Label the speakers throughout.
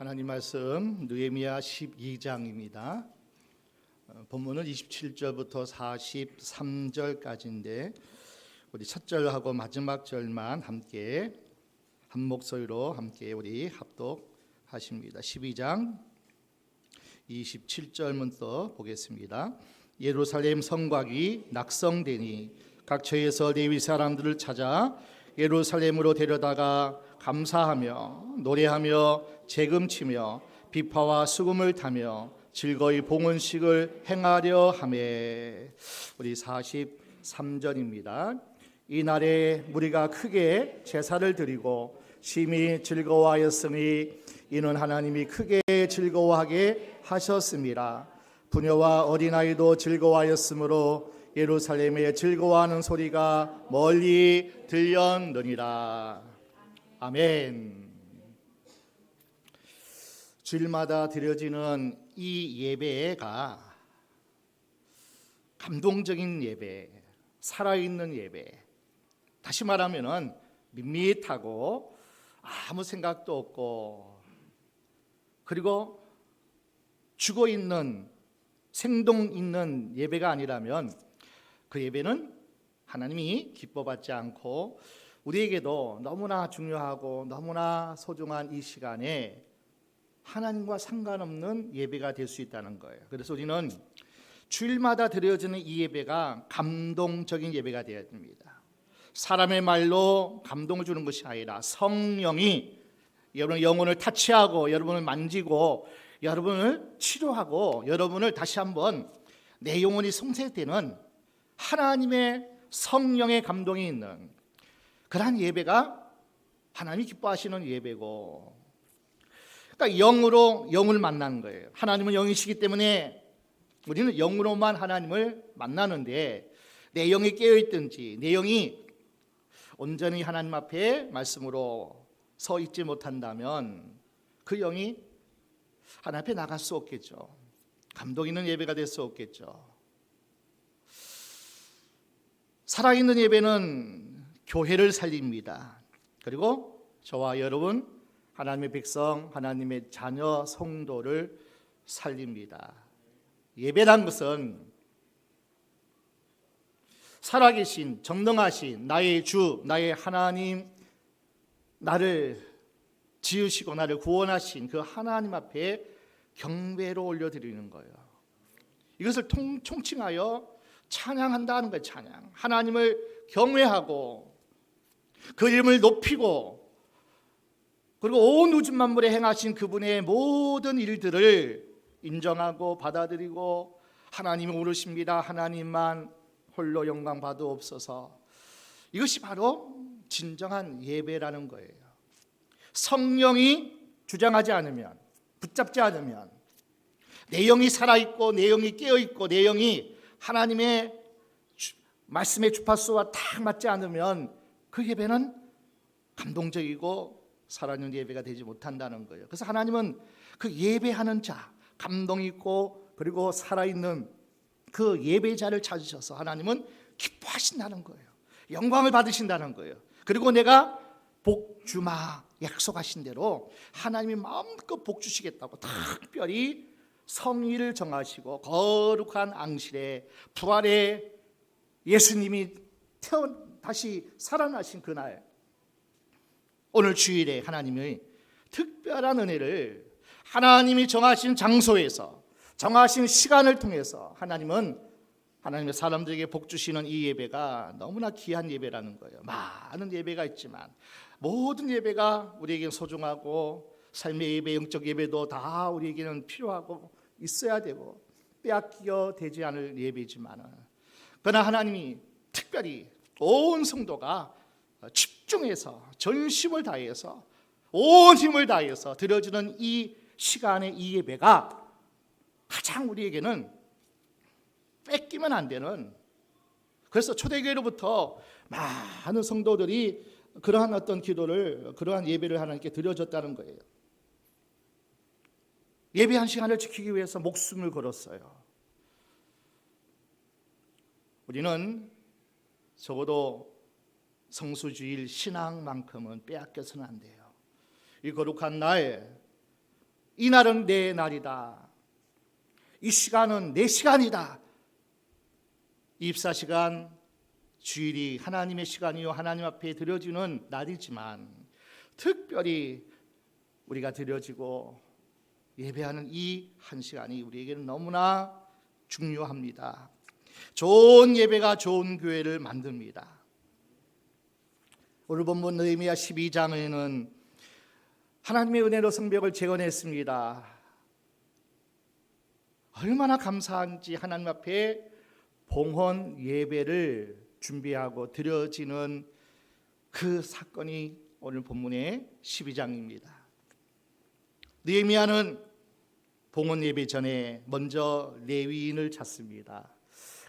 Speaker 1: 하나님 말씀 느헤미야 12장입니다. 본문은 27절부터 43절까지인데 우리 첫 절하고 마지막 절만 함께 한 목소리로 함께 우리 합독하십니다. 12장 27절부터 보겠습니다. 예루살렘 성곽이 낙성되니 각처에서 레위 사람들을 찾아 예루살렘으로 데려다가 감사하며 노래하며 재금치며 비파와 수금을 타며 즐거이 봉헌식을 행하려 하매. 우리 43절입니다. 이날에 무리가 크게 제사를 드리고 심히 즐거워하였으니 이는 하나님이 크게 즐거워하게 하셨습니다. 부녀와 어린아이도 즐거워하였으므로 예루살렘에 즐거워하는 소리가 멀리 들렸느니라. 아멘. 주일마다 드려지는 이 예배가 감동적인 예배, 살아있는 예배, 다시 말하면 밋밋하고 아무 생각도 없고 그리고 죽어있는 생동 있는 예배가 아니라면 그 예배는 하나님이 기뻐받지 않고 우리에게도 너무나 중요하고 너무나 소중한 이 시간에 하나님과 상관없는 예배가 될 수 있다는 거예요. 그래서 우리는 주일마다 드려지는 이 예배가 감동적인 예배가 되어야 됩니다. 사람의 말로 감동을 주는 것이 아니라 성령이 여러분의 영혼을 터치하고 여러분을 만지고 여러분을 치료하고 여러분을 다시 한번 내 영혼이 송색되는 하나님의 성령의 감동이 있는 그러한 예배가 하나님이 기뻐하시는 예배고, 그러니까 영으로 영을 만나는 거예요. 하나님은 영이시기 때문에 우리는 영으로만 하나님을 만나는데 내 영이 깨어있든지 내 영이 온전히 하나님 앞에 말씀으로 서 있지 못한다면 그 영이 하나님 앞에 나갈 수 없겠죠. 감동 있는 예배가 될 수 없겠죠. 살아있는 예배는 교회를 살립니다. 그리고 저와 여러분 하나님의 백성, 하나님의 자녀 성도를 살립니다. 예배란 것은 살아계신 전능하신 나의 주, 나의 하나님, 나를 지으시고 나를 구원하신 그 하나님 앞에 경배로 올려드리는 거예요. 이것을 총칭하여 찬양한다는 거예요. 찬양. 하나님을 경외하고 그 이름을 높이고 그리고 온 우주 만물에 행하신 그분의 모든 일들을 인정하고 받아들이고 하나님이 옳으십니다. 하나님만 홀로 영광 받으옵소서. 이것이 바로 진정한 예배라는 거예요. 성령이 주장하지 않으면, 붙잡지 않으면, 내 영이 살아있고 내 영이 깨어있고 내 영이 하나님의 말씀의 주파수와 딱 맞지 않으면 그 예배는 감동적이고 살아있는 예배가 되지 못한다는 거예요. 그래서 하나님은 그 예배하는 자, 감동 있고 그리고 살아있는 그 예배자를 찾으셔서 하나님은 기뻐하신다는 거예요. 영광을 받으신다는 거예요. 그리고 내가 복 주마 약속하신 대로 하나님이 마음껏 복 주시겠다고 특별히 성일을 정하시고 거룩한 앙실에 부활의 예수님이 다시 살아나신 그날, 오늘 주일에 하나님의 특별한 은혜를 하나님이 정하신 장소에서 정하신 시간을 통해서 하나님은 하나님의 사람들에게 복 주시는 이 예배가 너무나 귀한 예배라는 거예요. 많은 예배가 있지만 모든 예배가 우리에게는 소중하고 삶의 예배, 영적 예배도 다 우리에게는 필요하고 있어야 되고 빼앗겨 되지 않을 예배지만, 그러나 하나님이 특별히 온 성도가 집중해서 전심을 다해서 온 힘을 다해서 드려주는 이 시간의 이 예배가 가장 우리에게는 뺏기면 안 되는, 그래서 초대교회로부터 많은 성도들이 그러한 어떤 기도를, 그러한 예배를 하나님께 드려줬다는 거예요. 예배한 시간을 지키기 위해서 목숨을 걸었어요. 우리는 적어도 성수주일 신앙만큼은 빼앗겨서는 안 돼요. 이 거룩한 날 이 날은 내 날이다. 이 시간은 내 시간이다. 입사시간, 주일이 하나님의 시간이요 하나님 앞에 드려지는 날이지만 특별히 우리가 드려지고 예배하는 이 한 시간이 우리에게는 너무나 중요합니다. 좋은 예배가 좋은 교회를 만듭니다. 오늘 본문 느헤미야 12장에는 하나님의 은혜로 성벽을 재건했습니다. 얼마나 감사한지 하나님 앞에 봉헌 예배를 준비하고 드려지는 그 사건이 오늘 본문의 12장입니다. 느헤미야는 봉헌 예배 전에 먼저 레위인을 찾습니다.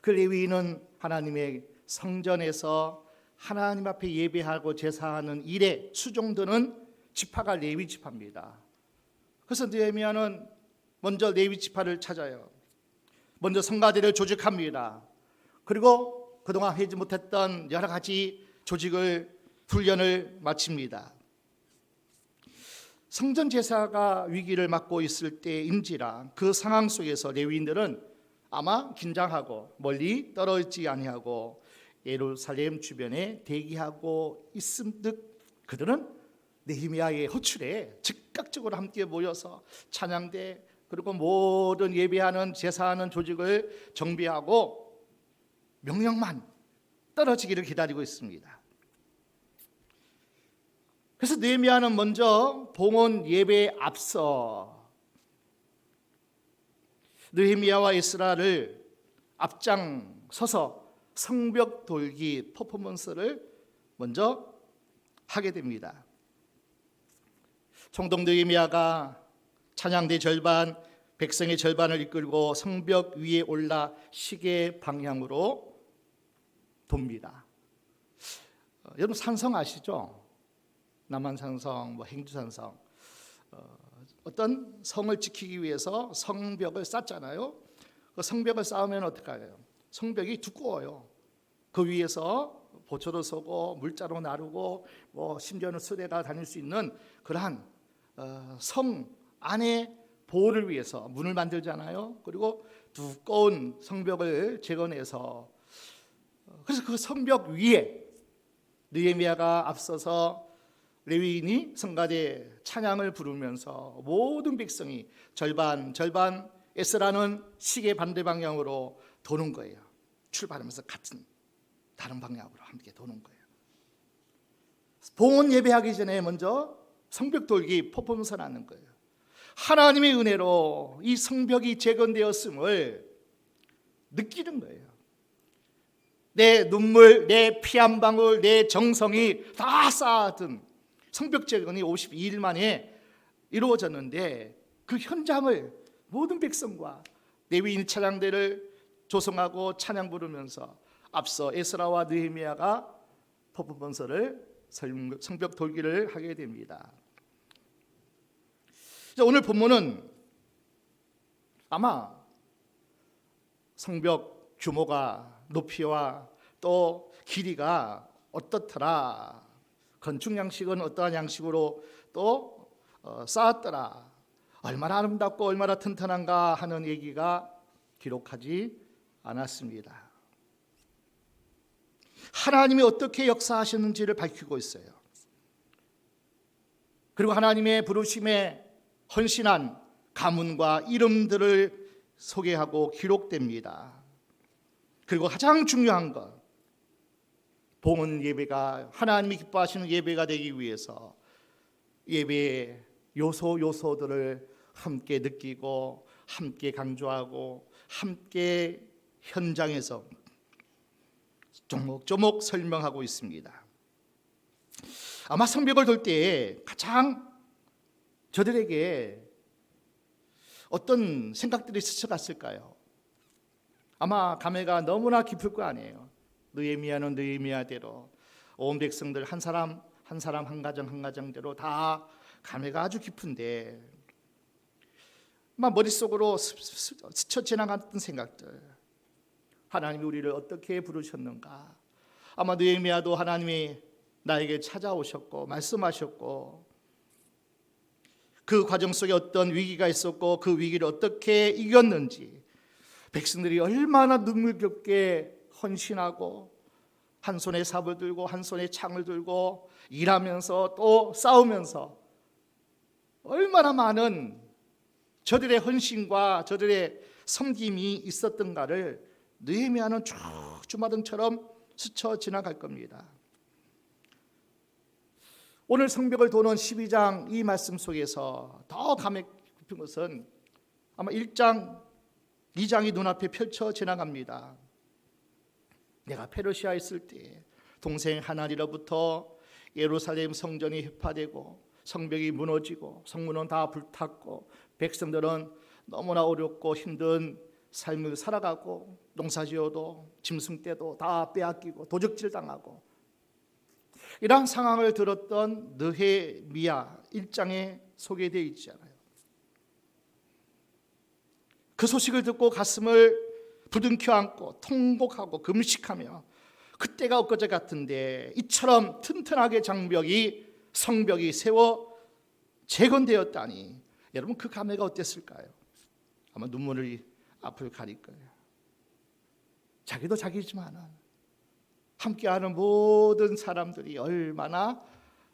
Speaker 1: 그 레위인은 하나님의 성전에서 하나님 앞에 예배하고 제사하는 일에 수종드는 지파가 레위 지파입니다. 그래서 느헤미야는 먼저 레위 지파를 찾아요. 먼저 성가대를 조직합니다. 그리고 그동안 하지 못했던 여러 가지 조직을 훈련을 마칩니다. 성전 제사가 위기를 맞고 있을 때인지라 그 상황 속에서 레위인들은 아마 긴장하고 멀리 떨어지지 아니하고 예루살렘 주변에 대기하고 있은 듯 그들은 느헤미야의 호출에 즉각적으로 함께 모여서 찬양대 그리고 모든 예배하는 제사하는 조직을 정비하고 명령만 떨어지기를 기다리고 있습니다. 그래서 느헤미야는 먼저 봉헌 예배에 앞서 느헤미야와 에스라를 앞장서서 성벽 돌기 퍼포먼스를 먼저 하게 됩니다. 총독 느헤미야가 찬양대 절반, 백성의 절반을 이끌고 성벽 위에 올라 시계 방향으로 돕니다. 여러분 산성 아시죠? 남한산성, 행주산성 어떤 성을 지키기 위해서 성벽을 쌓잖아요. 그 성벽을 쌓으면 어떻게 해요? 성벽이 두꺼워요. 그 위에서 보초로 서고 물자로 나르고 심지어는 수레가 다닐 수 있는 그러한 성 안에 보호를 위해서 문을 만들잖아요. 그리고 두꺼운 성벽을 재건해서 그래서 그 성벽 위에 느헤미야가 앞서서 레위인이 성가대 찬양을 부르면서 모든 백성이 절반 에스라는 시계 반대 방향으로 도는 거예요. 출발하면서 같은 다른 방향으로 함께 도는 거예요. 봉헌 예배하기 전에 먼저 성벽 돌기 퍼포먼스를 하는 거예요. 하나님의 은혜로 이 성벽이 재건되었음을 느끼는 거예요. 내 눈물, 내 피 한 방울, 내 정성이 다 쌓아둔 성벽 재건이 52일 만에 이루어졌는데 그 현장을 모든 백성과 레위인 찬양대를 조성하고 찬양 부르면서 앞서 에스라와 느헤미야가 퍼포먼스를 성벽 돌기를 하게 됩니다. 오늘 본문은 아마 성벽 규모가 높이와 또 길이가 어떻더라, 건축 양식은 어떠한 양식으로 또 쌓았더라, 얼마나 아름답고 얼마나 튼튼한가 하는 얘기가 기록하지 않았습니다. 하나님이 어떻게 역사하셨는지를 밝히고 있어요. 그리고 하나님의 부르심에 헌신한 가문과 이름들을 소개하고 기록됩니다. 그리고 가장 중요한 것, 봉헌 예배가 하나님이 기뻐하시는 예배가 되기 위해서 예배의 요소들을 함께 느끼고 함께 강조하고 함께 현장에서 조목조목 설명하고 있습니다. 아마 성벽을 돌 때 가장 저들에게 어떤 생각들이 스쳐갔을까요? 아마 감회가 너무나 깊을 거 아니에요. 느헤미야는 느헤미야대로 온 백성들 한 사람 한 가정대로 다 감회가 아주 깊은데 막 머릿속으로 스쳐 지나갔던 생각들, 하나님이 우리를 어떻게 부르셨는가. 아마 느헤미야도 하나님이 나에게 찾아오셨고 말씀하셨고 그 과정 속에 어떤 위기가 있었고 그 위기를 어떻게 이겼는지, 백성들이 얼마나 눈물겹게 헌신하고 한 손에 삽을 들고 한 손에 창을 들고 일하면서 또 싸우면서 얼마나 많은 저들의 헌신과 저들의 섬김이 있었던가를 느헤미야는 쭉 주마등처럼 스쳐 지나갈 겁니다. 오늘 성벽을 도는 12장 이 말씀 속에서 더 감명 깊은 것은 아마 1장, 2장이 눈앞에 펼쳐 지나갑니다. 내가 페르시아에 있을 때 동생 하나니로부터 예루살렘 성전이 회파되고 성벽이 무너지고 성문은 다 불탔고 백성들은 너무나 어렵고 힘든 삶을 살아가고 농사지어도 짐승 떼도 다 빼앗기고 도적질 당하고 이러한 상황을 들었던 느헤미야 1장에 소개되어 있잖아요. 그 소식을 듣고 가슴을 부둥켜 안고 통곡하고 금식하며 그때가 엊그제 같은데 이처럼 튼튼하게 성벽이 세워 재건되었다니, 여러분 그 감회가 어땠을까요? 아마 눈물이 앞을 가릴 거예요. 자기도 자기지만 함께하는 모든 사람들이 얼마나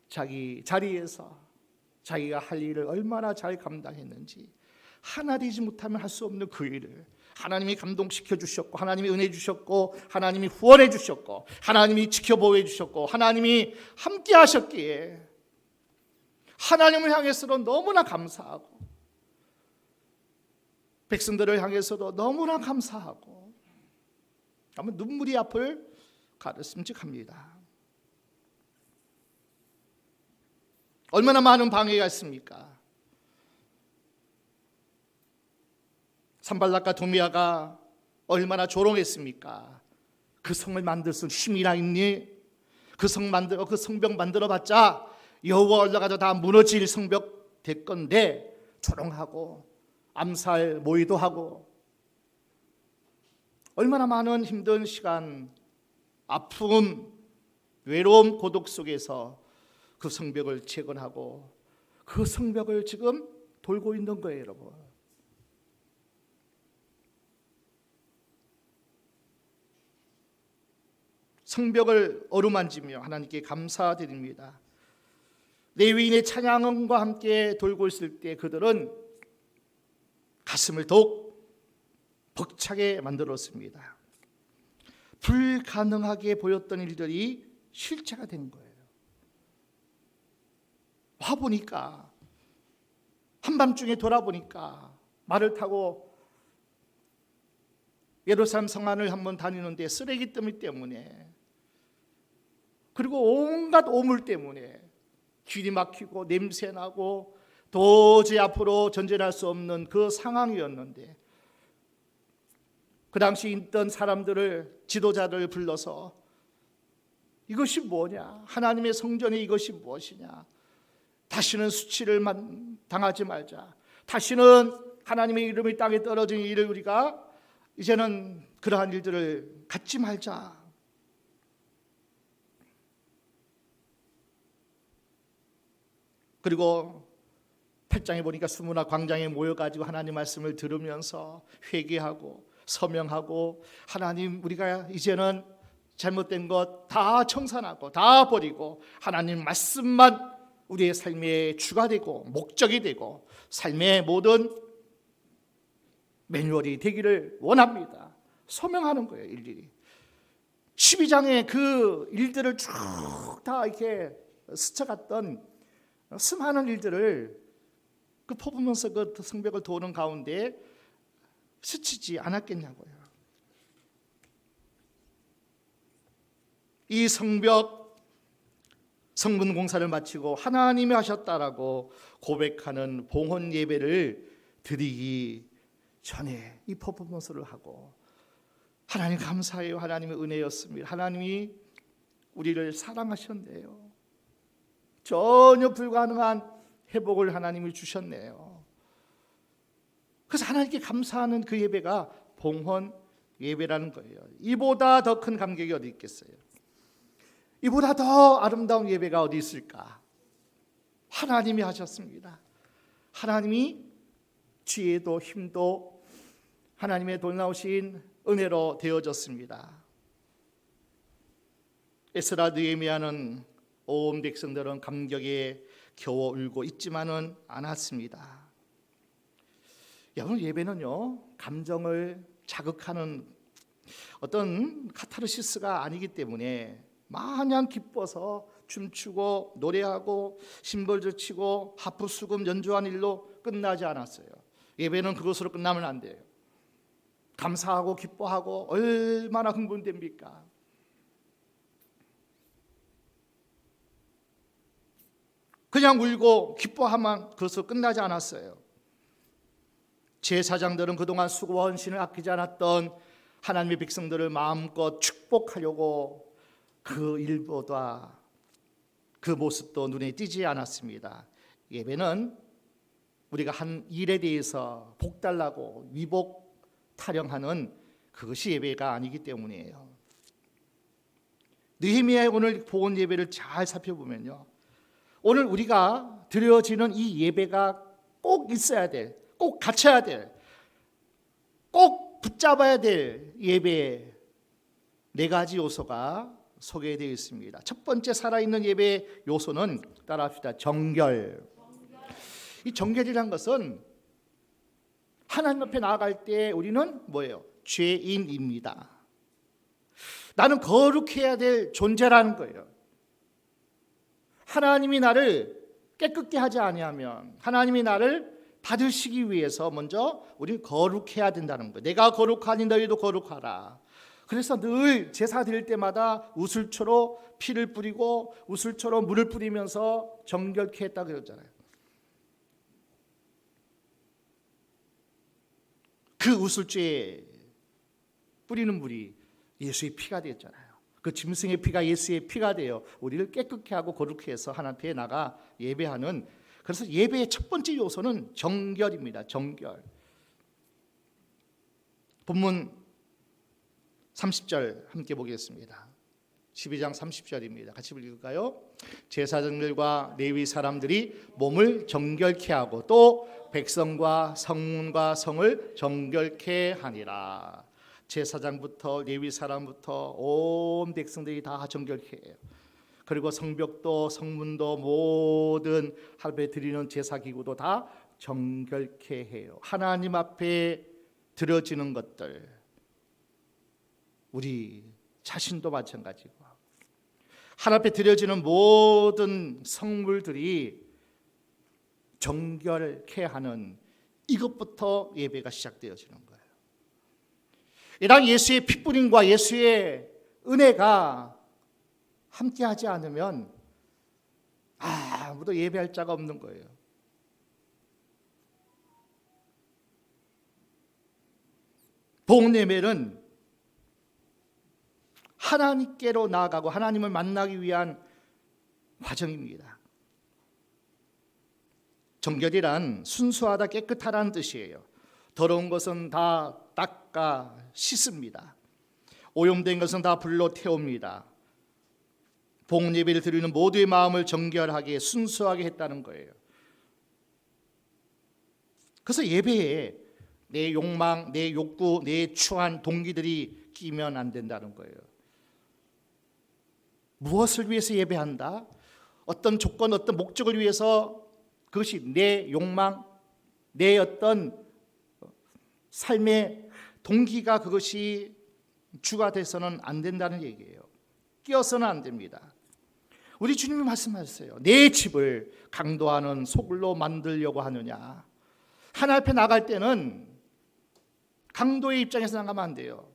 Speaker 1: 자기 자리에서 자기가 할 일을 얼마나 잘 감당했는지, 하나 되지 못하면 할 수 없는 그 일을 하나님이 감동시켜 주셨고, 하나님이 은혜 주셨고, 하나님이 후원해 주셨고, 하나님이 지켜보호 주셨고, 하나님이 함께 하셨기에 하나님을 향해서도 너무나 감사하고 백성들을 향해서도 너무나 감사하고 아마 눈물이 앞을 가르침직합니다. 얼마나 많은 방해가 있습니까? 산발락과 도미야가 얼마나 조롱했습니까? 그 성을 만들 수 힘이나 있니? 그 성벽 만들어봤자 여호와 올라가도 다 무너질 성벽 될 건데, 조롱하고 암살 모의도 하고 얼마나 많은 힘든 시간, 아픔, 외로움, 고독 속에서 그 성벽을 재건하고 그 성벽을 지금 돌고 있는 거예요, 여러분. 성벽을 어루만지며 하나님께 감사드립니다. 레위인의 찬양과 함께 돌고 있을 때 그들은 가슴을 더욱 벅차게 만들었습니다. 불가능하게 보였던 일들이 실체가 된 거예요. 와보니까, 한밤중에 돌아보니까 말을 타고 예루살렘 성 안을 한번 다니는데 쓰레기 더미 때문에, 그리고 온갖 오물 때문에 길이 막히고 냄새나고 도저히 앞으로 전진할 수 없는 그 상황이었는데, 그 당시 있던 사람들을, 지도자를 불러서 이것이 뭐냐, 하나님의 성전에 이것이 무엇이냐, 다시는 수치를 당하지 말자, 다시는 하나님의 이름이 땅에 떨어진 일을 우리가 이제는 그러한 일들을 갖지 말자. 그리고 8장에 보니까 수문화 광장에 모여가지고 하나님 말씀을 들으면서 회개하고 서명하고, 하나님 우리가 이제는 잘못된 것 다 청산하고 다 버리고 하나님 말씀만 우리의 삶의 주가 되고 목적이 되고 삶의 모든 매뉴얼이 되기를 원합니다. 서명하는 거예요, 일일이. 12장에 그 일들을 쭉 다 이렇게 스쳐갔던 수많은 일들을 그 퍼부면서 그 성벽을 도는 가운데 스치지 않았겠냐고요. 이 성문 공사를 마치고 하나님이 하셨다라고 고백하는 봉헌 예배를 드리기 전에 이 퍼포먼스를 하고, 하나님 감사해요, 하나님의 은혜였습니다, 하나님이 우리를 사랑하셨네요, 전혀 불가능한 회복을 하나님이 주셨네요. 그래서 하나님께 감사하는 그 예배가 봉헌 예배라는 거예요. 이보다 더 큰 감격이 어디 있겠어요? 이보다 더 아름다운 예배가 어디 있을까? 하나님이 하셨습니다. 하나님이 지혜도 힘도 하나님의 놀라우신 은혜로 되어졌습니다. 에스라 느헤미야는 온 백성들은 감격에 겨워 울고 있지만은 않았습니다. 여러분, 예배는요, 감정을 자극하는 어떤 카타르시스가 아니기 때문에 마냥 기뻐서 춤추고 노래하고 심벌을 치고 하프 수금 연주하는 일로 끝나지 않았어요. 예배는 그것으로 끝나면 안 돼요. 감사하고 기뻐하고 얼마나 흥분됩니까? 그냥 울고 기뻐하면 그것으로 끝나지 않았어요. 제사장들은 그동안 수고와 헌신을 아끼지 않았던 하나님의 백성들을 마음껏 축복하려고 그 일보다 그 모습도 눈에 띄지 않았습니다. 예배는 우리가 한 일에 대해서 복달라고 위복 타령하는 그것이 예배가 아니기 때문이에요. 느헤미야의 오늘 본 예배를 잘 살펴보면요, 오늘 우리가 드려지는 이 예배가 꼭 있어야 될, 꼭 갖춰야 될, 꼭 붙잡아야 될 예배의 네 가지 요소가 소개되어 있습니다. 첫 번째 살아있는 예배의 요소는 따라합시다. 정결. 이 정결이란 것은 하나님 앞에 나아갈 때 우리는 뭐예요? 죄인입니다. 나는 거룩해야 될 존재라는 거예요. 하나님이 나를 깨끗게 하지 아니하면, 하나님이 나를 받으시기 위해서 먼저 우리는 거룩해야 된다는 거예요. 내가 거룩하니 너희도 거룩하라. 그래서 늘 제사 드릴 때마다 우슬초로 피를 뿌리고 우슬초로 물을 뿌리면서 정결케 했다 그러잖아요. 그 우슬초에 뿌리는 물이 예수의 피가 되었잖아요. 그 짐승의 피가 예수의 피가 되어 우리를 깨끗게 하고 거룩해 해서 하나님 앞에 나가 예배하는, 그래서 예배의 첫 번째 요소는 정결입니다. 정결. 본문 30절 함께 보겠습니다. 12장 30절입니다. 같이 읽을까요? 제사장들과 레위 사람들이 몸을 정결케 하고 또 백성과 성문과 성을 정결케 하니라. 제사장부터 레위 사람부터 온 백성들이 다 정결케 해요. 그리고 성벽도 성문도 모든 하나님에 드리는 제사기구도 다 정결케 해요. 하나님 앞에 드려지는 것들, 우리 자신도 마찬가지고 하나님 앞에 드려지는 모든 성물들이 정결케 하는 이것부터 예배가 시작되어지는 거예요. 이랑 예수의 핏뿌림과 예수의 은혜가 함께하지 않으면 아무도 예배할 자가 없는 거예요. 복음 예배는 하나님께로 나아가고 하나님을 만나기 위한 과정입니다. 정결이란 순수하다, 깨끗하다는 뜻이에요. 더러운 것은 다 닦아 씻습니다. 오염된 것은 다 불로 태웁니다. 복음 예배를 드리는 모두의 마음을 정결하게 순수하게 했다는 거예요. 그래서 예배에 내 욕망, 내 욕구, 내 추한 동기들이 끼면 안 된다는 거예요. 무엇을 위해서 예배한다? 어떤 조건, 어떤 목적을 위해서, 그것이 내 욕망, 내 어떤 삶의 동기가 그것이 주가 돼서는 안 된다는 얘기예요. 끼어서는 안 됩니다. 우리 주님이 말씀하셨어요. 내 집을 강도하는 소굴로 만들려고 하느냐. 하나님 앞에 나갈 때는 강도의 입장에서 나가면 안 돼요.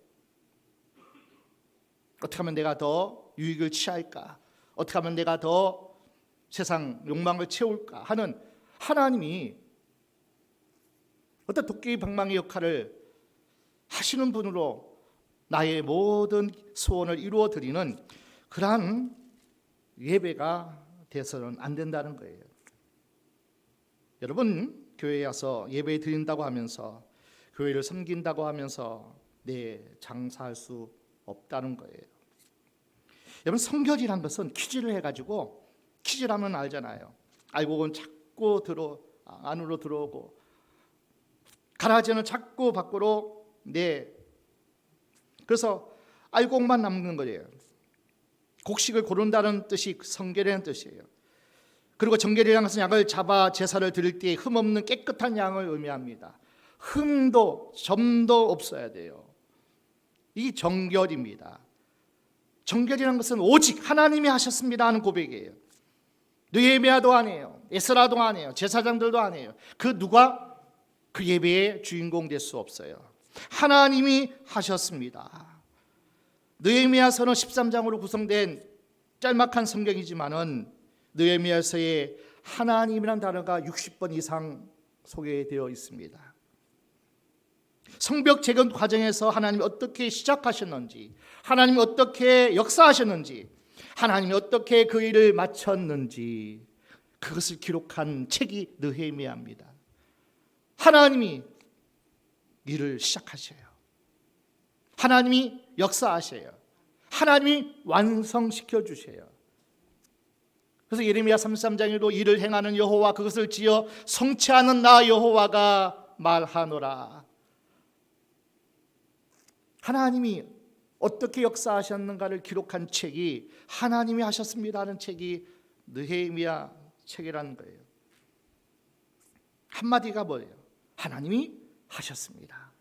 Speaker 1: 어떻게 하면 내가 더 유익을 취할까? 어떻게 하면 내가 더 세상 욕망을 채울까 하는, 하나님이 어떤 도깨비 방망이 역할을 하시는 분으로 나의 모든 소원을 이루어 드리는 그러한 예배가 돼서는 안 된다는 거예요. 여러분, 교회에 와서 예배 드린다고 하면서, 교회를 섬긴다고 하면서 장사할 수 없다는 거예요. 여러분, 성결이란 것은 퀴즈를 해가지고, 퀴즈라면 알잖아요. 알고 보면 자꾸 안으로 들어오고 가라지는 자꾸 밖으로 그래서 알곡만 남는 거예요. 곡식을 고른다는 뜻이 성결이라는 뜻이에요. 그리고 정결이라는 것은 양을 잡아 제사를 드릴 때 흠없는 깨끗한 양을 의미합니다. 흠도 점도 없어야 돼요. 이 정결입니다. 정결이라는 것은 오직 하나님이 하셨습니다 하는 고백이에요. 느헤미야도 안 해요. 에스라도 안 해요. 제사장들도 안 해요. 그 누가 그 예배의 주인공 될 수 없어요. 하나님이 하셨습니다. 느헤미야서는 13장으로 구성된 짤막한 성경이지만은 느헤미야서에 하나님이라는 단어가 60번 이상 소개되어 있습니다. 성벽 재건 과정에서 하나님이 어떻게 시작하셨는지, 하나님이 어떻게 역사하셨는지, 하나님이 어떻게 그 일을 마쳤는지 그것을 기록한 책이 느헤미야입니다. 하나님이 일을 시작하셔요. 하나님이 역사하셔요. 하나님이 완성시켜 주셔요. 그래서 예레미야 33장에도 일을 행하는 여호와 그것을 지어 성취하는 나 여호와가 말하노라. 하나님이 어떻게 역사하셨는가를 기록한 책이 하나님이 하셨습니다 하는 책이 느헤미야 책이라는 거예요. 한마디가 뭐예요? 하나님이 하셨습니다.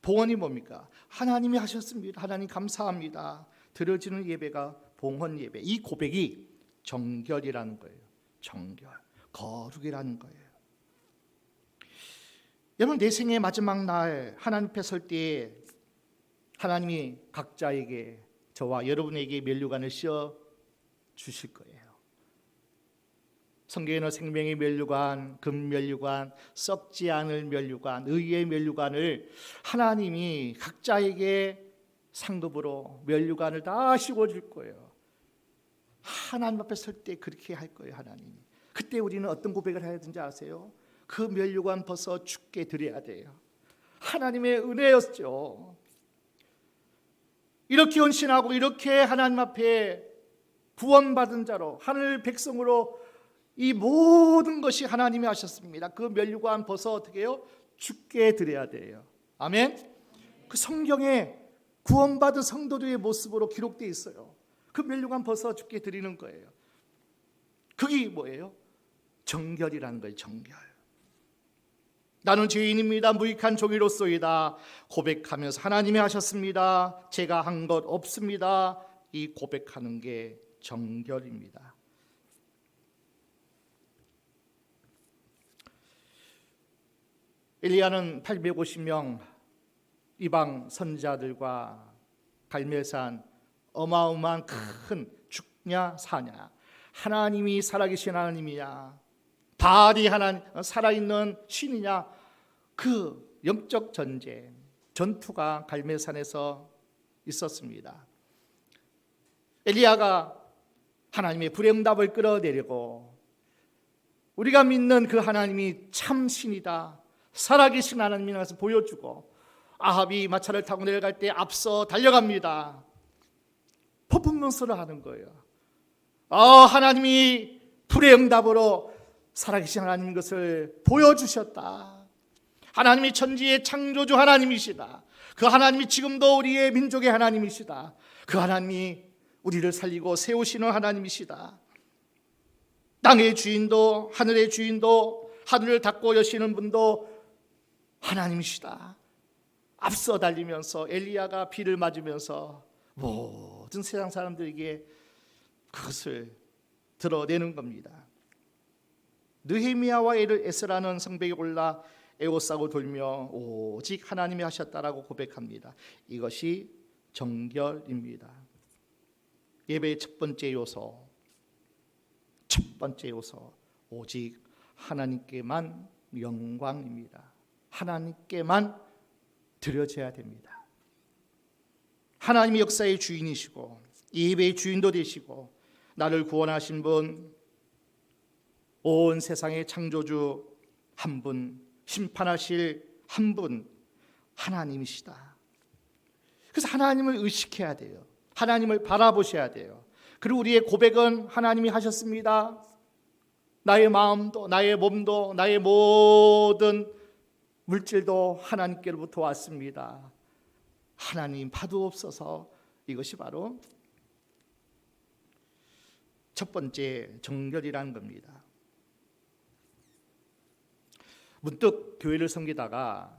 Speaker 1: 봉헌이 뭡니까? 하나님이 하셨습니다. 하나님 감사합니다. 드려지는 예배가 봉헌 예배. 이 고백이 정결이라는 거예요. 정결, 거룩이라는 거예요. 여러분, 내 생의 마지막 날 하나님 앞에 설 때에 하나님이 각자에게, 저와 여러분에게 면류관을 씌워 주실 거예요. 성경에는 생명의 면류관, 금면류관, 썩지 않을 면류관, 의의 면류관을 하나님이 각자에게 상급으로 면류관을 다 씌워줄 거예요. 하나님 앞에 설 때 그렇게 할 거예요. 하나님이. 그때 우리는 어떤 고백을 해야 되는지 아세요? 그 면류관 벗어 주께 드려야 돼요. 하나님의 은혜였죠. 이렇게 헌신하고 이렇게 하나님 앞에 구원받은 자로, 하늘 백성으로 이 모든 것이 하나님이 하셨습니다. 그 면류관 벗어 어떻게 해요? 주께 드려야 돼요. 아멘. 그 성경에 구원받은 성도들의 모습으로 기록되어 있어요. 그 면류관 벗어 주께 드리는 거예요. 그게 뭐예요? 정결이라는 거예요. 정결. 나는 죄인입니다. 무익한 종이로소이다. 고백하면서 하나님이 하셨습니다. 제가 한 것 없습니다. 이 고백하는 게 정결입니다. 엘리야는 850명 이방 선지자들과 갈멜산 어마어마한 큰 죽냐 사냐, 하나님이 살아계신 하나님이냐, 바알이 하나님 살아있는 신이냐, 그 영적 전쟁, 전투가 갈멜산에서 있었습니다. 엘리야가 하나님의 불응답을 끌어내리고 우리가 믿는 그 하나님이 참 신이다, 살아계신 하나님이라는 것을 보여주고, 아합이 마차를 타고 내려갈 때 앞서 달려갑니다. 퍼포먼스를 하는 거예요. 하나님이 불의 응답으로 살아계신 하나님인 것을 보여주셨다. 하나님이 천지의 창조주 하나님이시다. 그 하나님이 지금도 우리의 민족의 하나님이시다. 그 하나님이 우리를 살리고 세우시는 하나님이시다. 땅의 주인도 하늘의 주인도 하늘을 닫고 여시는 분도 하나님이시다. 앞서 달리면서 엘리야가 비를 맞으면서 모든 세상 사람들에게 그것을 드러내는 겁니다. 느헤미야와 에스라는 성벽에 올라 에워싸고 돌며 오직 하나님이 하셨다라고 고백합니다. 이것이 정결입니다. 예배의 첫 번째 요소, 오직 하나님께만 영광입니다. 하나님께만 드려져야 됩니다. 하나님이 역사의 주인이시고 예배의 주인도 되시고 나를 구원하신 분, 온 세상의 창조주 한 분, 심판하실 한 분, 하나님이시다. 그래서 하나님을 의식해야 돼요. 하나님을 바라보셔야 돼요. 그리고 우리의 고백은 하나님이 하셨습니다. 나의 마음도 나의 몸도 나의 모든 물질도 하나님께로부터 왔습니다. 하나님 받으옵소서. 이것이 바로 첫 번째 정결이라는 겁니다. 문득 교회를 섬기다가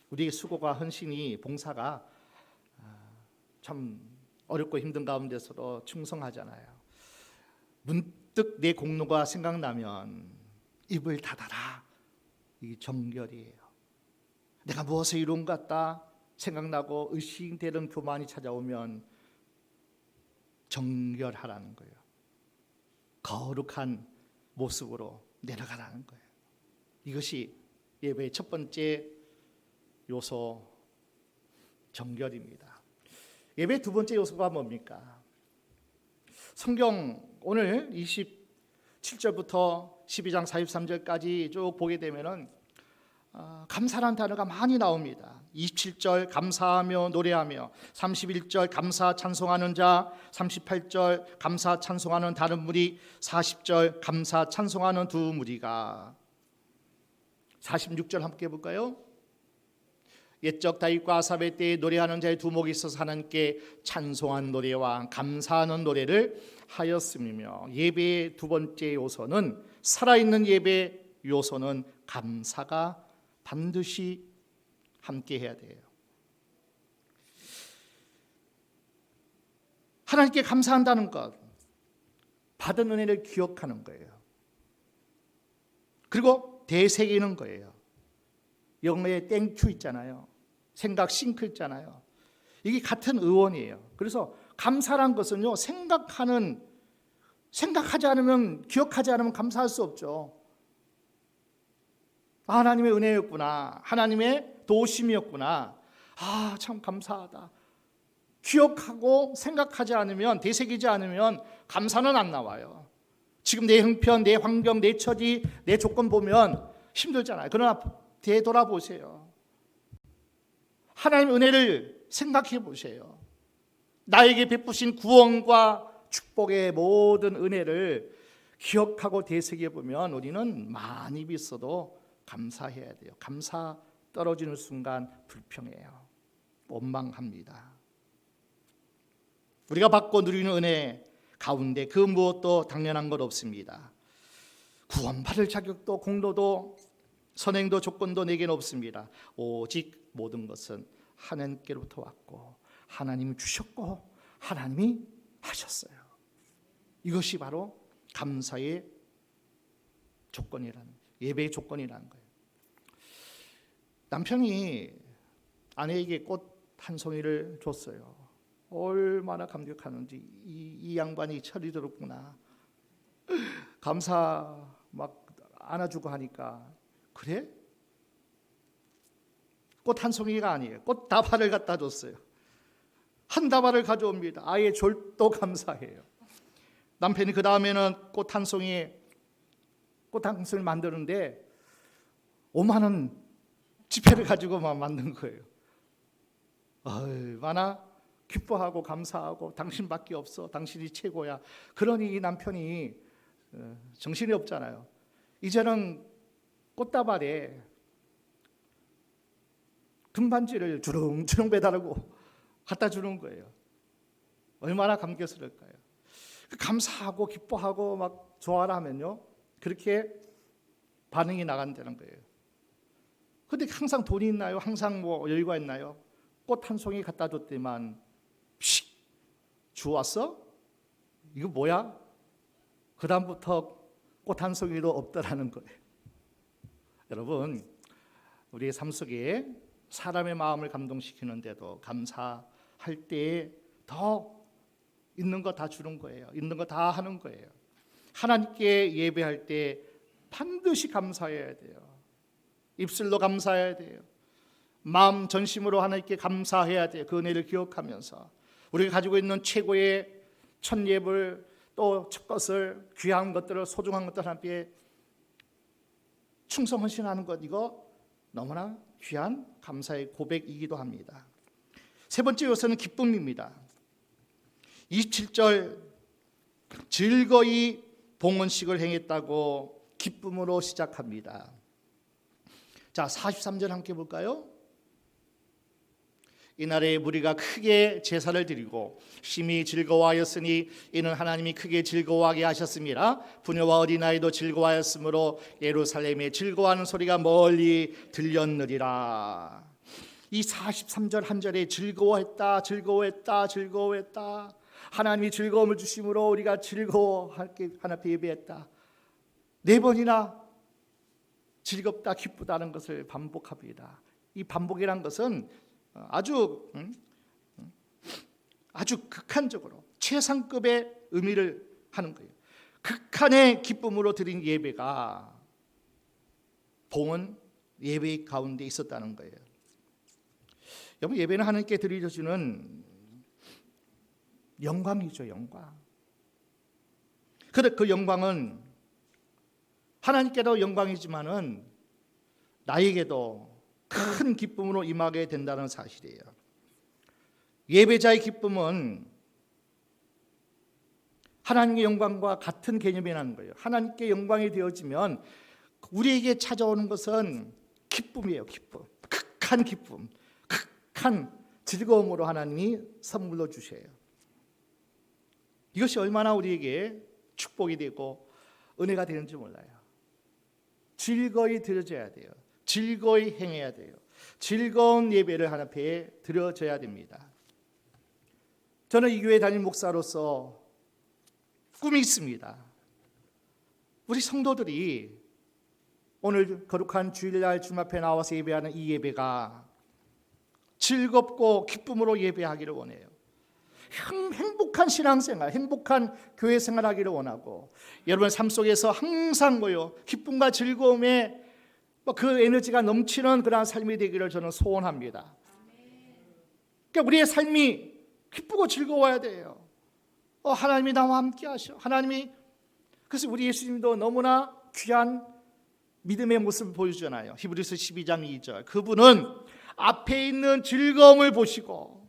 Speaker 1: 우리의 수고가 헌신이 봉사가 참 어렵고 힘든 가운데서도 충성하잖아요. 문득 내 공로가 생각나면 입을 닫아라. 이게 정결이에요. 내가 무엇을 이룬 것 같다 생각나고 의심되는 교만이 찾아오면 정결하라는 거예요. 거룩한 모습으로 내려가라는 거예요. 이것이 예배의 첫 번째 요소 정결입니다. 예배의 두 번째 요소가 뭡니까? 성경 오늘 27절부터 12장 43절까지 쭉 보게 되면은 감사라는 단어가 많이 나옵니다. 27절 감사하며 노래하며, 31절 감사 찬송하는 자, 38절 감사 찬송하는 다른 무리, 40절 감사 찬송하는 두 무리가. 46절 함께 볼까요? 옛적 다윗과 아삽의 때에 노래하는 자의 두목이 있어서 하나님께 찬송한 노래와 감사하는 노래를 하였음이며, 예배의 두 번째 요소는, 살아있는 예배 요소는 감사가 반드시 함께 해야 돼요. 하나님께 감사한다는 것, 받은 은혜를 기억하는 거예요. 그리고 되새기는 거예요. 영어에 땡큐 있잖아요. 생각 싱크 있잖아요. 이게 같은 의원이에요. 그래서 감사란 것은요, 생각하지 않으면, 기억하지 않으면 감사할 수 없죠. 하나님의 은혜였구나, 하나님의 도우심이었구나, 참 감사하다. 기억하고 생각하지 않으면, 되새기지 않으면 감사는 안 나와요. 지금 내 형편, 내 환경, 내 처지, 내 조건 보면 힘들잖아요. 그러나 되돌아보세요. 하나님의 은혜를 생각해 보세요. 나에게 베푸신 구원과 축복의 모든 은혜를 기억하고 되새겨 보면 우리는 많이 있어도 감사해야 돼요. 감사 떨어지는 순간 불평해요. 원망합니다. 우리가 받고 누리는 은혜 가운데 그 무엇도 당연한 것 없습니다. 구원받을 자격도 공로도 선행도 조건도 내게는 없습니다. 오직 모든 것은 하나님께로부터 왔고 하나님이 주셨고 하나님이 하셨어요. 이것이 바로 감사의 조건이라는, 예배의 조건이라는 거예요. 남편이 아내에게 꽃 한 송이를 줬어요. 얼마나 감격하는지. 이 양반이 철이 들었구나. 감사 막 안아주고 하니까, 그래? 꽃 한 송이가 아니에요. 꽃 다발을 갖다 줬어요. 한 다발을 가져옵니다. 아예 졸도 감사해요. 남편이 그 다음에는 꽃 한 송이를 만드는데 5만 원 지폐를 가지고만 만든 거예요. 얼마나 기뻐하고 감사하고, 당신밖에 없어, 당신이 최고야. 그러니 이 남편이 정신이 없잖아요. 이제는 꽃다발에 금반지를 주렁주렁 매달고 갖다 주는 거예요. 얼마나 감격스러울까요? 감사하고 기뻐하고 막 좋아라 하면요, 그렇게 반응이 나간다는 거예요. 근데 항상 돈이 있나요? 항상 뭐 여유가 있나요? 꽃 한 송이 갖다 줬더만 주웠어? 이거 뭐야? 그 다음부터 꽃 한 송이도 없더라는 거예요. 여러분, 우리의 삶 속에 사람의 마음을 감동시키는데도 감사할 때에 더 있는 거 다 주는 거예요. 있는 거 다 하는 거예요. 하나님께 예배할 때 반드시 감사해야 돼요. 입술로 감사해야 돼요. 마음 전심으로 하나님께 감사해야 돼요. 그 은혜를 기억하면서 우리가 가지고 있는 최고의 첫 예물, 또 첫 것을, 귀한 것들을, 소중한 것들 하나님께 충성 헌신하는 것, 이거 너무나 귀한 감사의 고백이기도 합니다. 세 번째 요소는 기쁨입니다. 27절 즐거이 봉헌식을 행했다고 기쁨으로 시작합니다. 자, 43절 함께 볼까요? 이날에 무리가 크게 제사를 드리고 심히 즐거워하였으니 이는 하나님이 크게 즐거워하게 하셨습니다. 부녀와 어린아이도 즐거워하였으므로 예루살렘에 즐거워하는 소리가 멀리 들렸느니라. 이 43절 한 절에 즐거워했다, 즐거워했다, 즐거워했다. 하나님이 즐거움을 주심으로 우리가 즐거워하게 하나님 앞에 예배했다. 4번이나 즐겁다, 기쁘다는 것을 반복합니다. 이 반복이란 것은 아주 극한적으로 최상급의 의미를 하는 거예요. 극한의 기쁨으로 드린 예배가 봉헌 예배 가운데 있었다는 거예요. 여러분, 예배는 하나님께 드려지는 영광이죠, 영광. 그런데 그 영광은 하나님께도 영광이지만은 나에게도 큰 기쁨으로 임하게 된다는 사실이에요. 예배자의 기쁨은 하나님의 영광과 같은 개념이라는 거예요. 하나님께 영광이 되어지면 우리에게 찾아오는 것은 기쁨이에요. 기쁨, 극한 기쁨, 극한 즐거움으로 하나님이 선물로 주셔요. 이것이 얼마나 우리에게 축복이 되고 은혜가 되는지 몰라요. 즐거이 드려져야 돼요. 즐거이 행해야 돼요. 즐거운 예배를 하나님 앞에 드려져야 됩니다. 저는 이 교회 담임 목사로서 꿈이 있습니다. 우리 성도들이 오늘 거룩한 주일날 주님 앞에 나와서 예배하는 이 예배가 즐겁고 기쁨으로 예배하기를 원해요. 행복한 신앙생활, 행복한 교회 생활하기를 원하고, 여러분 삶 속에서 항상 기쁨과 즐거움에 그 에너지가 넘치는 그런 삶이 되기를 저는 소원합니다. 그러니까 우리의 삶이 기쁘고 즐거워야 돼요. 하나님이 나와 함께 하셔. 하나님이, 그래서 우리 예수님도 너무나 귀한 믿음의 모습을 보여주잖아요. 히브리서 12장 2절. 그분은 앞에 있는 즐거움을 보시고,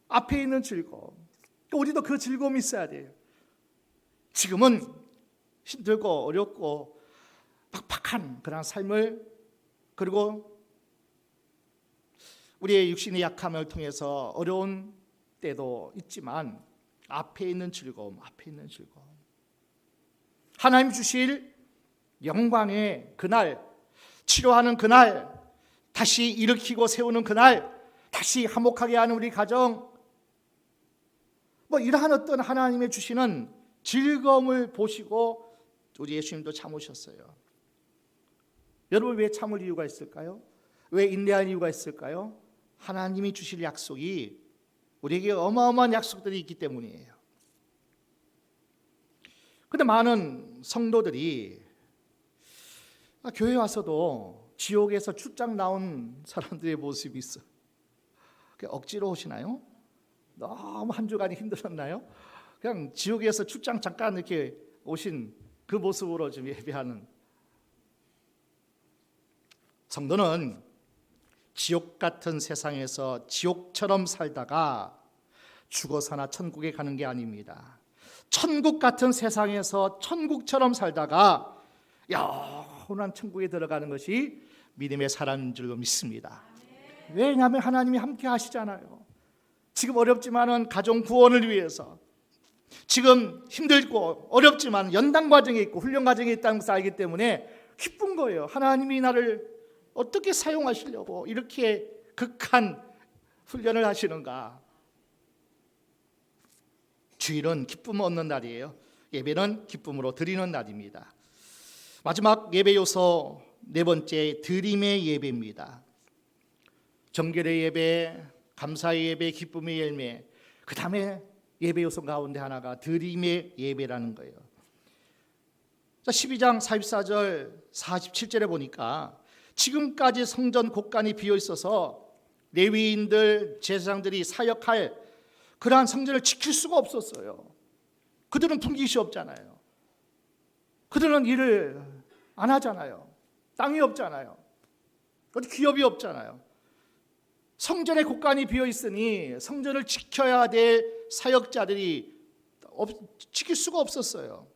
Speaker 1: 앞에 있는 즐거움, 우리도 그 즐거움이 있어야 돼요. 지금은 힘들고 어렵고 팍팍한 그런 삶을, 그리고 우리의 육신의 약함을 통해서 어려운 때도 있지만 앞에 있는 즐거움, 앞에 있는 즐거움, 하나님 주실 영광의 그날, 치료하는 그날, 다시 일으키고 세우는 그날, 다시 화목하게 하는 우리 가정, 이러한 어떤 하나님의 주시는 즐거움을 보시고 우리 예수님도 참으셨어요. 여러분, 왜 참을 이유가 있을까요? 왜 인내할 이유가 있을까요? 하나님이 주실 약속이 우리에게 어마어마한 약속들이 있기 때문이에요. 그런데 많은 성도들이 교회 와서도 지옥에서 출장 나온 사람들의 모습이 있어. 억지로 오시나요? 너무 한 주간이 힘들었나요? 그냥 지옥에서 출장 잠깐 이렇게 오신 그 모습으로 좀 예배하는 성도는 지옥 같은 세상에서 지옥처럼 살다가 죽어서나 천국에 가는 게 아닙니다. 천국 같은 세상에서 천국처럼 살다가 영원한 천국에 들어가는 것이 믿음의 사람인 줄로 믿습니다. 왜냐하면 하나님이 함께 하시잖아요. 지금 어렵지만은 가정 구원을 위해서, 지금 힘들고 어렵지만 연단 과정에 있고 훈련 과정에 있다는 것을 알기 때문에 기쁜 거예요. 하나님이 나를 어떻게 사용하시려고 이렇게 극한 훈련을 하시는가. 주일은 기쁨을 얻는 날이에요. 예배는 기쁨으로 드리는 날입니다. 마지막 예배 요소 4번째, 드림의 예배입니다. 정결의 예배, 감사의 예배, 기쁨의 열매, 그 다음에 예배 요소 가운데 하나가 드림의 예배라는 거예요. 12장 44절 47절에 보니까 지금까지 성전 곳간이 비어 있어서 레위인들, 제사장들이 사역할 그러한 성전을 지킬 수가 없었어요. 그들은 분깃이 없잖아요. 그들은 일을 안 하잖아요. 땅이 없잖아요. 어디 기업이 없잖아요. 성전의 곳간이 비어 있으니 성전을 지켜야 될 사역자들이 지킬 수가 없었어요.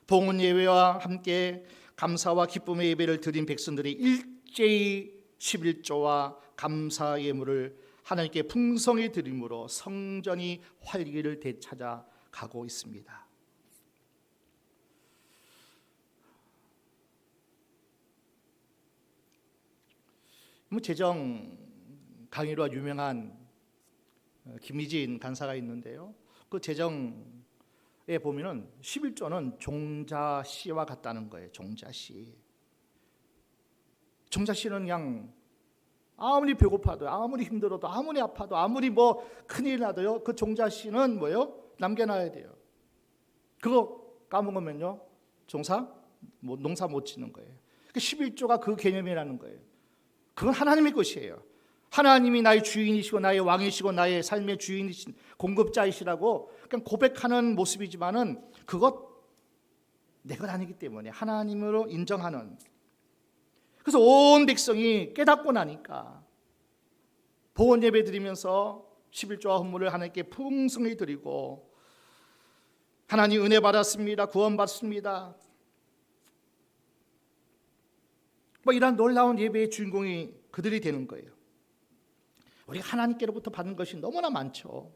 Speaker 1: 봉헌 예배와 함께 감사와 기쁨의 예배를 드린 백성들이 일제히 11조와 감사 예물을 하나님께 풍성히 드림으로 성전이 활기를 되찾아 가고 있습니다. 재정 강의로 유명한 김희진 간사가 있는데요. 그 재정에 보면은 11조는 종자씨와 같다는 거예요. 종자씨. 종자씨는 그냥 아무리 배고파도, 아무리 힘들어도, 아무리 아파도, 아무리 뭐 큰일 나도요, 그 종자씨는 뭐예요? 남겨놔야 돼요. 그거 까먹으면요, 농사 못 짓는 거예요. 11조가 그 개념이라는 거예요. 그건 하나님의 것이에요. 하나님이 나의 주인이시고 나의 왕이시고 나의 삶의 주인이신 공급자이시라고 그냥 고백하는 모습이지만은 그것 내 것 아니기 때문에 하나님으로 인정하는. 그래서 온 백성이 깨닫고 나니까 봉헌 예배 드리면서 11조와 헌물을 하나님께 풍성히 드리고 하나님 은혜 받았습니다. 구원 받습니다. 뭐 이런 놀라운 예배의 주인공이 그들이 되는 거예요. 우리가 하나님께로부터 받은 것이 너무나 많죠.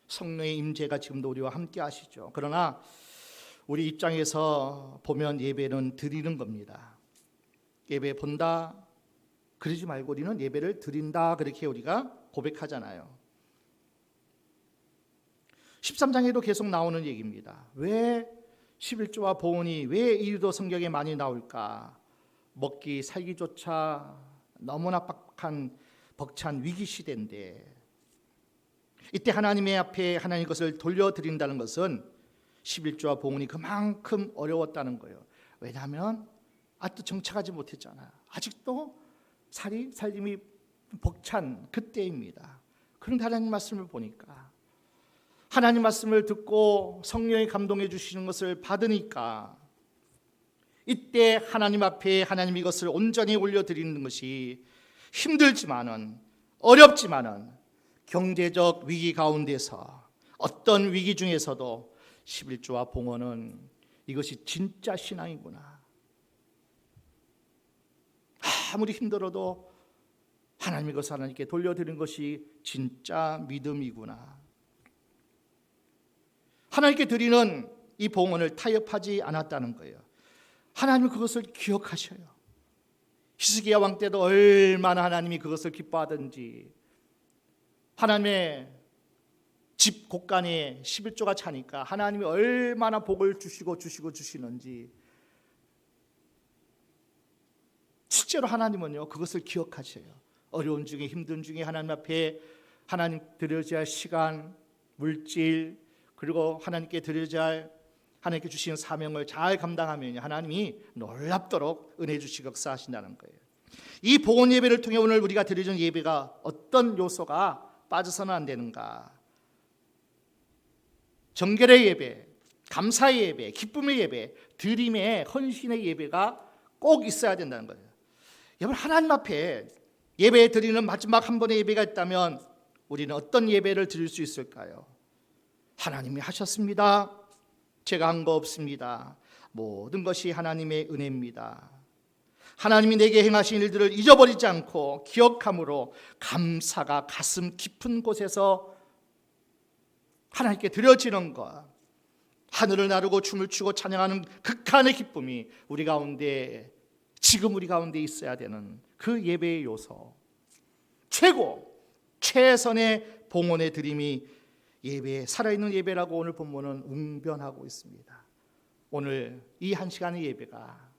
Speaker 1: 성령의 임재가 지금도 우리와 함께 하시죠. 그러나 우리 입장에서 보면 예배는 드리는 겁니다. 예배 본다 그러지 말고 우리는 예배를 드린다, 그렇게 우리가 고백하잖아요. 13장에도 계속 나오는 얘기입니다. 왜 11조와 봉헌이 왜 이유도 성경에 많이 나올까? 먹기 살기조차 너무나 벅찬 위기 시대인데 이때 하나님의 앞에 하나님 것을 돌려드린다는 것은 11조와 봉헌이 그만큼 어려웠다는 거예요. 왜냐하면 아직도 정착하지 못했잖아요. 아직도 살림이 벅찬 그때입니다. 그런데 하나님 말씀을 보니까 하나님 말씀을 듣고 성령이 감동해 주시는 것을 받으니까 이때 하나님 앞에 하나님 이것을 온전히 올려드리는 것이 힘들지만은 어렵지만은 경제적 위기 가운데서 어떤 위기 중에서도 11조와 봉헌은 이것이 진짜 신앙이구나. 아무리 힘들어도 하나님 이것을 하나님께 돌려드리는 것이 진짜 믿음이구나. 하나님께 드리는 이 봉헌을 타협하지 않았다는 거예요. 하나님은 그것을 기억하셔요. 히스기야 왕 때도 얼마나 하나님이 그것을 기뻐하든지 하나님의 집 곳간에 11조가 차니까 하나님이 얼마나 복을 주시는지 실제로 하나님은요 그것을 기억하셔요. 어려운 중에 힘든 중에 하나님 앞에 하나님 드려야 할 시간, 물질, 그리고 하나님께 드려야 할 하나님께 주시는 사명을 잘 감당하면 하나님이 놀랍도록 은혜 주시고 역사하신다는 거예요. 이 봉헌 예배를 통해 오늘 우리가 드리는 예배가 어떤 요소가 빠져서는 안 되는가? 정결의 예배, 감사의 예배, 기쁨의 예배, 드림의 헌신의 예배가 꼭 있어야 된다는 거예요. 여러분, 하나님 앞에 예배 드리는 마지막 한 번의 예배가 있다면 우리는 어떤 예배를 드릴 수 있을까요? 하나님이 하셨습니다. 제가 한 거 없습니다. 모든 것이 하나님의 은혜입니다. 하나님이 내게 행하신 일들을 잊어버리지 않고 기억함으로 감사가 가슴 깊은 곳에서 하나님께 드려지는 것, 하늘을 나르고 춤을 추고 찬양하는 극한의 기쁨이 우리 가운데 지금 우리 가운데 있어야 되는 그 예배의 요소, 최선의 봉헌의 드림이 예배, 살아있는 예배라고 오늘 본문은 웅변하고 있습니다. 오늘 이 한 시간의 예배가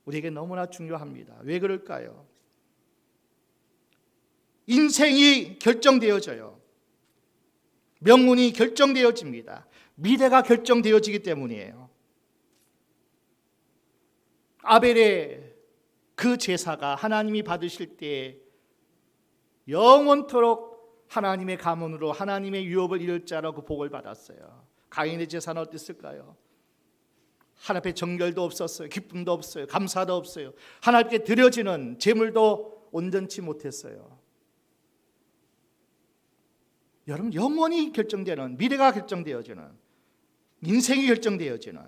Speaker 1: 우리에게 너무나 중요합니다. 왜 그럴까요? 인생이 결정되어져요. 명운이 결정되어집니다. 미래가 결정되어지기 때문이에요. 아벨의 그 제사가 하나님이 받으실 때 영원토록 하나님의 가문으로 하나님의 유업을 이룰 자라고 복을 받았어요. 가인의 제사는 어땠을까요? 하나님께 정결도 없었어요. 기쁨도 없어요. 감사도 없어요. 하나님께 드려지는 제물도 온전치 못했어요. 여러분 영원히 결정되는, 미래가 결정되어지는, 인생이 결정되어지는,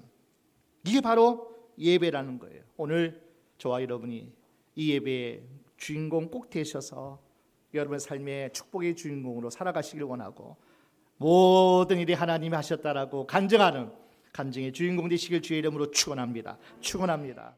Speaker 1: 이게 바로 예배라는 거예요. 오늘 저와 여러분이 이 예배의 주인공 꼭 되셔서 여러분의 삶의 축복의 주인공으로 살아가시길 원하고, 모든 일이 하나님이 하셨다라고 간증하는 간증의 주인공 되시길 주의 이름으로 축원합니다. 축원합니다.